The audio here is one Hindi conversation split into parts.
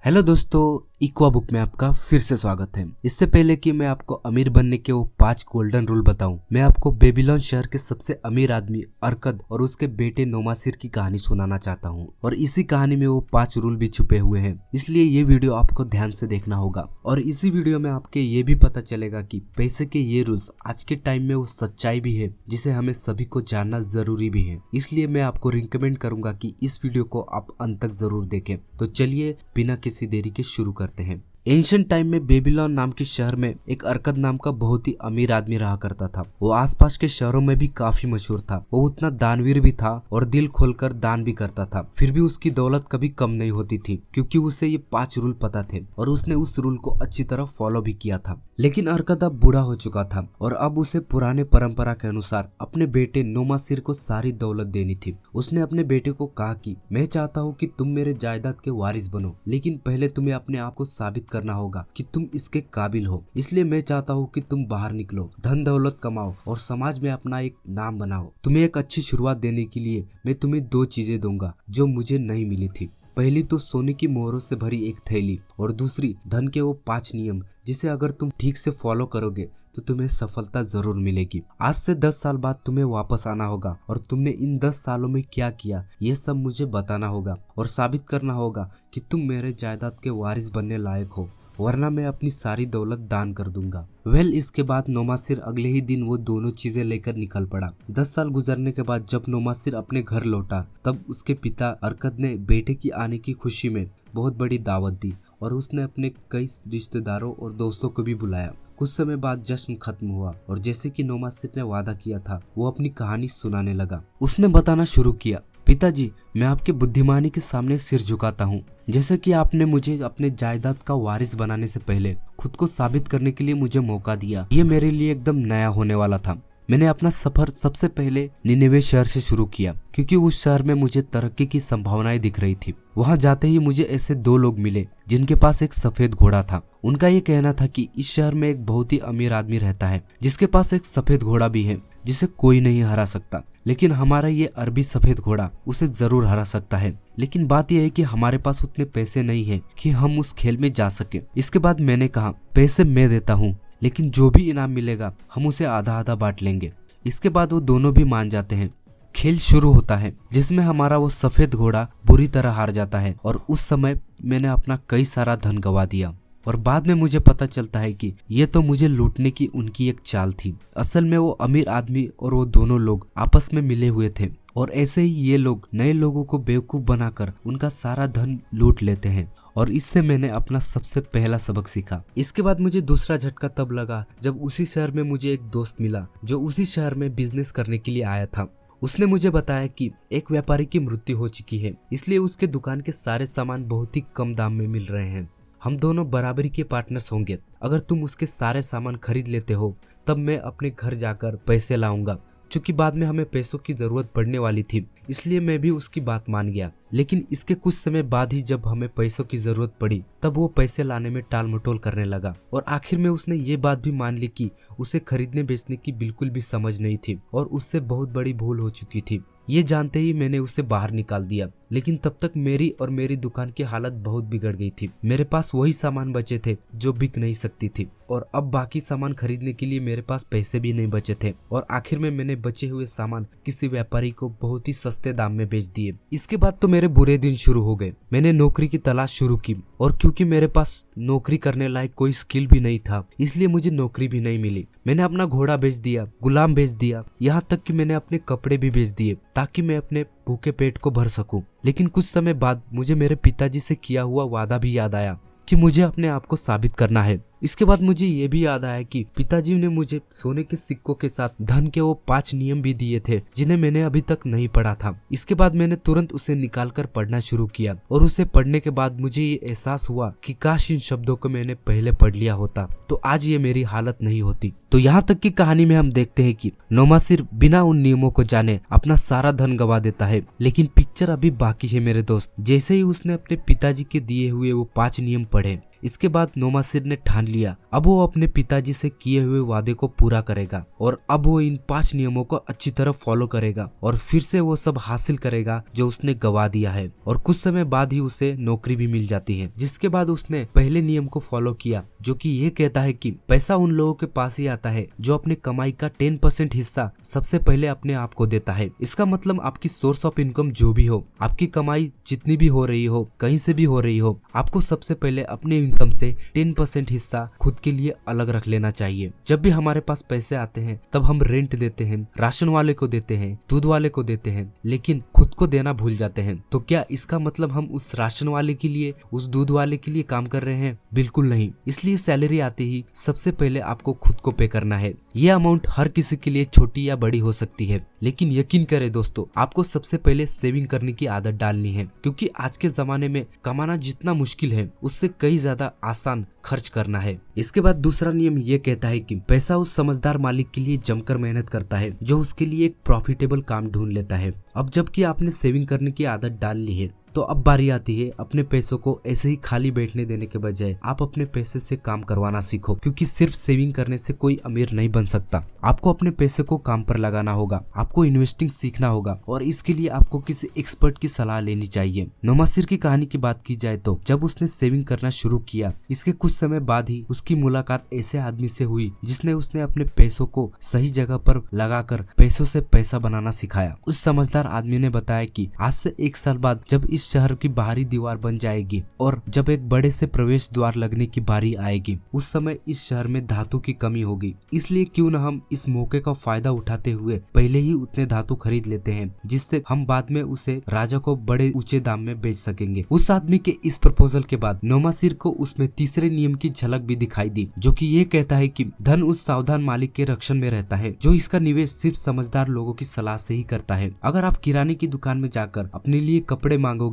हेलो दोस्तों, इक्वा बुक में आपका फिर से स्वागत है। इससे पहले कि मैं आपको अमीर बनने के वो 5 गोल्डन रूल बताऊं, मैं आपको बेबीलोन शहर के सबसे अमीर आदमी अरकद और उसके बेटे नोमासिर की कहानी सुनाना चाहता हूं। और इसी कहानी में वो 5 रूल भी छुपे हुए हैं, इसलिए ये वीडियो आपको ध्यान से देखना होगा। और इसी वीडियो में आपके ये भी पता चलेगा कि पैसे के ये रूल्स आज के टाइम में वो सच्चाई भी है जिसे हमें सभी को जानना जरूरी भी है। इसलिए मैं आपको रिकमेंड करूंगा कि इस वीडियो को आप अंत तक जरूर देखें। तो चलिए बिना किसी देरी के शुरू करते हैं। एंशिएंट टाइम में बेबीलोन नाम के शहर में एक अरकद नाम का बहुत ही अमीर आदमी रहा करता था। वो आसपास के शहरों में भी काफी मशहूर था। वो उतना दानवीर भी था और दिल खोलकर दान भी करता था। फिर भी उसकी दौलत कभी कम नहीं होती थी, क्योंकि उसे ये 5 रूल पता थे और उसने उस रूल को अच्छी तरह फॉलो भी किया था। लेकिन अरकद अब बूढ़ा हो चुका था और अब उसे पुराने परंपरा के अनुसार अपने बेटे नोमासिर को सारी दौलत देनी थी। उसने अपने बेटे को कहा कि मैं चाहता हूँ कि तुम मेरे जायदाद के वारिस बनो, लेकिन पहले तुम्हें अपने आप को साबित करना होगा कि तुम इसके काबिल हो। इसलिए मैं चाहता हूँ कि तुम बाहर निकलो, धन दौलत कमाओ और समाज में अपना एक नाम बनाओ। तुम्हें एक अच्छी शुरुआत देने के लिए मैं तुम्हें 2 चीजें दूंगा जो मुझे नहीं मिली थी। पहली तो सोने की मोहरों से भरी एक थैली और दूसरी धन के वो 5 नियम जिसे अगर तुम ठीक से फॉलो करोगे तो तुम्हें सफलता जरूर मिलेगी। आज से 10 साल बाद तुम्हें वापस आना होगा और तुमने इन 10 सालों में क्या किया ये सब मुझे बताना होगा और साबित करना होगा कि तुम मेरे जायदाद के वारिस बनने लायक हो, वरना मैं अपनी सारी दौलत दान कर दूंगा। इसके बाद नोमासिर अगले ही दिन वो दोनों चीजें लेकर निकल पड़ा। 10 साल गुजरने के बाद जब नोमासिर अपने घर लौटा तब उसके पिता अरकद ने बेटे की आने की खुशी में बहुत बड़ी दावत दी और उसने अपने कई रिश्तेदारों और दोस्तों को भी बुलाया। कुछ समय बाद जश्न खत्म हुआ और जैसे कि नोमासिर ने वादा किया था वो अपनी कहानी सुनाने लगा। उसने बताना शुरू किया, पिताजी, मैं आपके बुद्धिमानी के सामने सिर झुकाता हूँ। जैसे कि आपने मुझे अपने जायदाद का वारिस बनाने से पहले खुद को साबित करने के लिए मुझे मौका दिया, ये मेरे लिए एकदम नया होने वाला था। मैंने अपना सफर सबसे पहले निनेवे शहर से शुरू किया, क्योंकि उस शहर में मुझे तरक्की की संभावनाएं दिख रही थी। वहां जाते ही मुझे ऐसे 2 लोग मिले जिनके पास एक सफेद घोड़ा था। उनका ये कहना था कि इस शहर में एक बहुत ही अमीर आदमी रहता है जिसके पास एक सफेद घोड़ा भी है जिसे कोई नहीं हरा सकता, लेकिन हमारा ये अरबी सफेद घोड़ा उसे जरूर हरा सकता है। लेकिन बात यह है कि हमारे पास उतने पैसे नहीं है कि हम उस खेल में जा सके। इसके बाद मैंने कहा, पैसे मैं देता हूँ, लेकिन जो भी इनाम मिलेगा हम उसे आधा आधा बांट लेंगे। इसके बाद वो दोनों भी मान जाते हैं। खेल शुरू होता है जिसमें हमारा वो सफेद घोड़ा बुरी तरह हार जाता है और उस समय मैंने अपना कई सारा धन गवा दिया। और बाद में मुझे पता चलता है कि ये तो मुझे लूटने की उनकी एक चाल थी। असल में वो अमीर आदमी और वो दोनों लोग आपस में मिले हुए थे और ऐसे ही ये लोग नए लोगों को बेवकूफ बनाकर उनका सारा धन लूट लेते हैं। और इससे मैंने अपना सबसे पहला सबक सीखा। इसके बाद मुझे दूसरा झटका तब लगा जब उसी शहर में मुझे एक दोस्त मिला जो उसी शहर में बिजनेस करने के लिए आया था। उसने मुझे बताया कि एक व्यापारी की मृत्यु हो चुकी है, इसलिए उसके दुकान के सारे सामान बहुत ही कम दाम में मिल रहे हैं। हम दोनों बराबरी के पार्टनर्स होंगे। अगर तुम उसके सारे सामान खरीद लेते हो तब मैं अपने घर जाकर पैसे लाऊंगा। चूंकि बाद में हमें पैसों की जरूरत पड़ने वाली थी, इसलिए मैं भी उसकी बात मान गया। लेकिन इसके कुछ समय बाद ही जब हमें पैसों की जरूरत पड़ी तब वो पैसे लाने में टाल मटोल करने लगा और आखिर में उसने ये बात भी मान ली कि उसे खरीदने बेचने की बिल्कुल भी समझ नहीं थी और उससे बहुत बड़ी भूल हो चुकी थी। ये जानते ही मैंने उसे बाहर निकाल दिया। लेकिन तब तक मेरी और मेरी दुकान की हालत बहुत बिगड़ गई थी। मेरे पास वही सामान बचे थे जो बिक नहीं सकती थी और अब बाकी सामान खरीदने के लिए मेरे पास पैसे भी नहीं बचे थे और आखिर में मैंने बचे हुए सामान किसी व्यापारी को बहुत ही सस्ते दाम में बेच दिए। इसके बाद तो मेरे बुरे दिन शुरू हो गए। मैंने नौकरी की तलाश शुरू की और क्योंकि मेरे पास नौकरी करने लायक कोई स्किल भी नहीं था, इसलिए मुझे नौकरी भी नहीं मिली। मैंने अपना घोड़ा बेच दिया, गुलाम बेच दिया, यहाँ तक कि मैंने अपने कपड़े भी बेच दिए ताकि मैं अपने भूखे पेट को भर सकूं। लेकिन कुछ समय बाद मुझे मेरे पिताजी से किया हुआ वादा भी याद आया कि मुझे अपने आप को साबित करना है। इसके बाद मुझे ये भी याद आया कि पिताजी ने मुझे सोने के सिक्कों के साथ धन के वो 5 नियम भी दिए थे जिन्हें मैंने अभी तक नहीं पढ़ा था। इसके बाद मैंने तुरंत उसे निकालकर पढ़ना शुरू किया और उसे पढ़ने के बाद मुझे ये एहसास हुआ कि काश इन शब्दों को मैंने पहले पढ़ लिया होता तो आज ये मेरी हालत नहीं होती। तो यहाँ तक की कहानी में हम देखते हैं कि नोमासिर बिना उन नियमों को जाने अपना सारा धन गवा देता है। लेकिन पिक्चर अभी बाकी है मेरे दोस्त। जैसे ही उसने अपने पिताजी के दिए हुए वो 5 नियम पढ़े, इसके बाद नोमासिर ने ठान लिया अब वो अपने पिताजी से किए हुए वादे को पूरा करेगा और अब वो इन 5 नियमों को अच्छी तरह फॉलो करेगा और फिर से वो सब हासिल करेगा जो उसने गवा दिया है। और कुछ समय बाद ही उसे नौकरी भी मिल जाती है, जिसके बाद उसने पहले नियम को फॉलो किया जो कि ये कहता है कि पैसा उन लोगों के पास ही आता है जो अपने कमाई का 10% हिस्सा सबसे पहले अपने आप को देता है। इसका मतलब आपकी सोर्स ऑफ इनकम जो भी हो, आपकी कमाई जितनी भी हो रही हो, कहीं से भी हो रही हो, आपको सबसे पहले अपने इनकम से 10% हिस्सा खुद के लिए अलग रख लेना चाहिए। जब भी हमारे पास पैसे आते हैं तब हम रेंट देते हैं, राशन वाले को देते हैं, दूध वाले को देते हैं, लेकिन खुद को देना भूल जाते हैं। तो क्या इसका मतलब हम उस राशन वाले के लिए, उस दूध वाले के लिए काम कर रहे हैं? बिल्कुल नहीं। इसलिए सैलरी आते ही सबसे पहले आपको खुद को पे करना है। ये अमाउंट हर किसी के लिए छोटी या बड़ी हो सकती है, लेकिन यकीन करें दोस्तों, आपको सबसे पहले सेविंग करने की आदत डालनी है, क्योंकि आज के जमाने में कमाना जितना मुश्किल है उससे कई ज्यादा आसान खर्च करना है। इसके बाद दूसरा नियम ये कहता है कि पैसा उस समझदार मालिक के लिए जमकर मेहनत करता है जो उसके लिए एक प्रॉफिटेबल काम ढूंढ लेता है। अब जबकि आपने सेविंग करने की आदत डाल ली है तो अब बारी आती है अपने पैसों को ऐसे ही खाली बैठने देने के बजाय आप अपने पैसे से काम करवाना सीखो, क्योंकि सिर्फ सेविंग करने से कोई अमीर नहीं बन सकता। आपको अपने पैसे को काम पर लगाना होगा, आपको इन्वेस्टिंग सीखना होगा और इसके लिए आपको किसी एक्सपर्ट की सलाह लेनी चाहिए। नोमासिर की कहानी की बात की जाए तो जब उसने सेविंग करना शुरू किया, इसके कुछ समय बाद ही उसकी मुलाकात ऐसे आदमी से हुई जिसने उसने अपने पैसों को सही जगह पर लगाकर पैसों से पैसा बनाना सिखाया। उस समझदार आदमी ने बताया कि आज से 1 साल बाद जब इस शहर की बाहरी दीवार बन जाएगी और जब एक बड़े से प्रवेश द्वार लगने की बारी आएगी, उस समय इस शहर में धातु की कमी होगी। इसलिए क्यों न हम इस मौके का फायदा उठाते हुए पहले ही उतने धातु खरीद लेते हैं जिससे हम बाद में उसे राजा को बड़े ऊंचे दाम में बेच सकेंगे। उस आदमी के इस प्रपोजल के बाद नोमासिर को उसमें तीसरे नियम की झलक भी दिखाई दी, जो कि ये कहता है कि धन उस सावधान मालिक के रक्षण में रहता है जो इसका निवेश सिर्फ समझदार लोगों की सलाह से ही करता है। अगर आप किराने की दुकान में जाकर अपने लिए कपड़े मांगोगे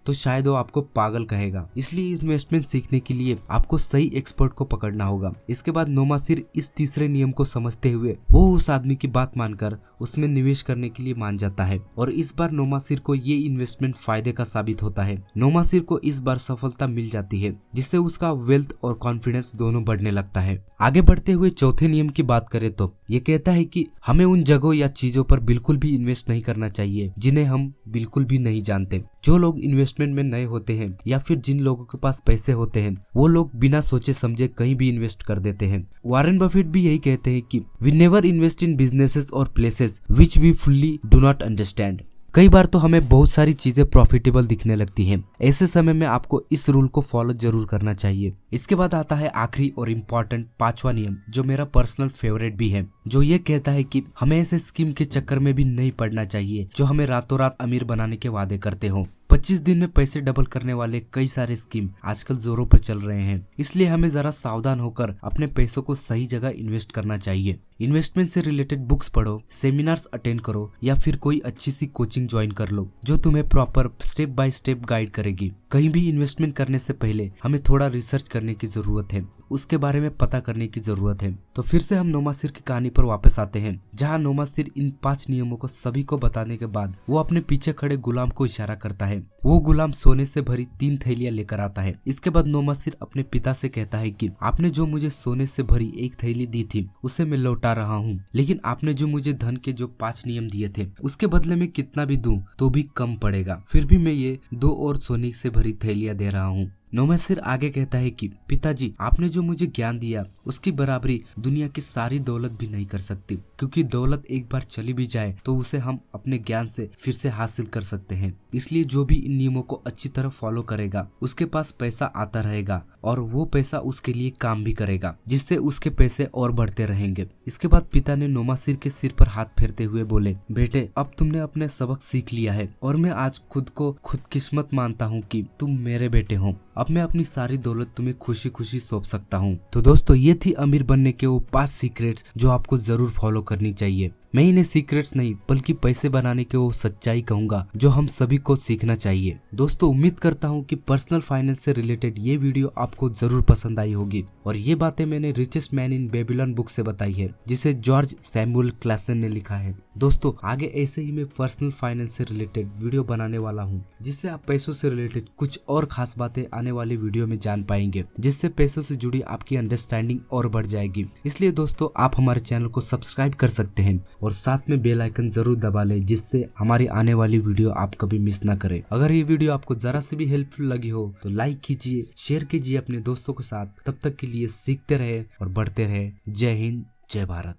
तो शायद वो आपको पागल कहेगा। इसलिए इन्वेस्टमेंट सीखने के लिए आपको सही एक्सपर्ट को पकड़ना होगा। इसके बाद नोमासिर इस तीसरे नियम को समझते हुए वो उस आदमी की बात मानकर उसमें निवेश करने के लिए मान जाता है और इस बार नोमासिर को ये इन्वेस्टमेंट फायदे का साबित होता है। नोमासिर को इस बार सफलता मिल जाती है जिससे उसका वेल्थ और कॉन्फिडेंस दोनों बढ़ने लगता है। आगे बढ़ते हुए चौथे नियम की बात करें तो ये कहता है कि हमें उन जगहों या चीजों पर बिल्कुल भी इन्वेस्ट नहीं करना चाहिए जिन्हें हम बिल्कुल भी नहीं जानते। जो लोग इन्वेस्टमेंट में नए होते हैं या फिर जिन लोगों के पास पैसे होते हैं वो लोग बिना सोचे समझे कहीं भी इन्वेस्ट कर देते हैं। वॉरेन बफेट भी यही कहते हैं कि we never invest in businesses और places which we fully do not understand. कई बार तो हमें बहुत सारी चीजें प्रॉफिटेबल दिखने लगती हैं। ऐसे समय में आपको इस रूल को फॉलो जरूर करना चाहिए। इसके बाद आता है आखिरी और इम्पोर्टेंट 5वां नियम, जो मेरा पर्सनल फेवरेट भी है, जो ये कहता है कि हमें ऐसे स्कीम के चक्कर में भी नहीं पड़ना चाहिए जो हमें रातों रात अमीर बनाने के वादे करते हो। 25 दिन में पैसे डबल करने वाले कई सारे स्कीम आजकल जोरों पर चल रहे हैं, इसलिए हमें जरा सावधान होकर अपने पैसों को सही जगह इन्वेस्ट करना चाहिए। इन्वेस्टमेंट से रिलेटेड बुक्स पढ़ो, सेमिनार्स अटेंड करो या फिर कोई अच्छी सी कोचिंग ज्वाइन कर लो जो तुम्हें proper step by step guide करेगी। कहीं भी इन्वेस्टमेंट करने से पहले हमें थोड़ा रिसर्च करने की जरूरत है, उसके बारे में पता करने की जरूरत है। तो फिर से हम नोमासिर की कहानी पर वापस आते हैं, जहाँ नोमासिर इन 5 नियमों को सभी को बताने के बाद वो अपने पीछे खड़े गुलाम को इशारा करता है। वो गुलाम सोने से भरी 3 थैलियां लेकर आता है। इसके बाद नोमासिर अपने पिता से कहता है कि आपने जो मुझे सोने से भरी 1 थैली दी थी उसे मैं लौटा रहा हूँ, लेकिन आपने जो मुझे धन के जो 5 नियम दिए थे उसके बदले में कितना भी दूं तो भी कम पड़ेगा। फिर भी मैं ये 2 और सोने से भरी थैलियां दे रहा हूँ। नोमासिर आगे कहता है कि पिताजी, आपने जो मुझे ज्ञान दिया उसकी बराबरी दुनिया की सारी दौलत भी नहीं कर सकती, क्योंकि दौलत एक बार चली भी जाए तो उसे हम अपने ज्ञान से फिर से हासिल कर सकते हैं। इसलिए जो भी इन नियमों को अच्छी तरह फॉलो करेगा उसके पास पैसा आता रहेगा और वो पैसा उसके लिए काम भी करेगा, जिससे उसके पैसे और बढ़ते रहेंगे। इसके बाद पिता ने नोमासिर के सिर पर हाथ फेरते हुए बोले, बेटे, अब तुमने अपने सबक सीख लिया है और मैं आज खुद को खुदकिस्मत मानता हूँ कि तुम मेरे बेटे हो। अब मैं अपनी सारी दौलत तुम्हें खुशी खुशी सौंप सकता हूँ। तो दोस्तों, ये थी अमीर बनने के वो 5 सीक्रेट्स जो आपको जरूर फॉलो करनी चाहिए। मैं इन्हें सीक्रेट्स नहीं बल्कि पैसे बनाने के वो सच्चाई कहूंगा जो हम सभी को सीखना चाहिए। दोस्तों उम्मीद करता हूँ कि पर्सनल फाइनेंस से रिलेटेड ये वीडियो आपको जरूर पसंद आई होगी और ये बातें मैंने richest man in Babylon book से बताई है जिसे जॉर्ज सैमुअल क्लासन ने लिखा है। दोस्तों आगे ऐसे ही मैं पर्सनल फाइनेंस से रिलेटेड वीडियो बनाने वाला हूँ जिससे आप पैसों से रिलेटेड कुछ और खास बातें आने वाली वीडियो में जान पाएंगे, जिससे पैसों से जुड़ी आपकी अंडरस्टैंडिंग और बढ़ जाएगी। इसलिए दोस्तों आप हमारे चैनल को सब्सक्राइब कर सकते हैं और साथ में बेल आइकन जरूर दबा लें जिससे हमारी आने वाली वीडियो आप कभी मिस ना करें। अगर ये वीडियो आपको जरा से भी हेल्पफुल लगी हो तो लाइक कीजिए, शेयर कीजिए अपने दोस्तों के साथ। तब तक के लिए सीखते रहे और बढ़ते रहे। जय हिंद, जय भारत।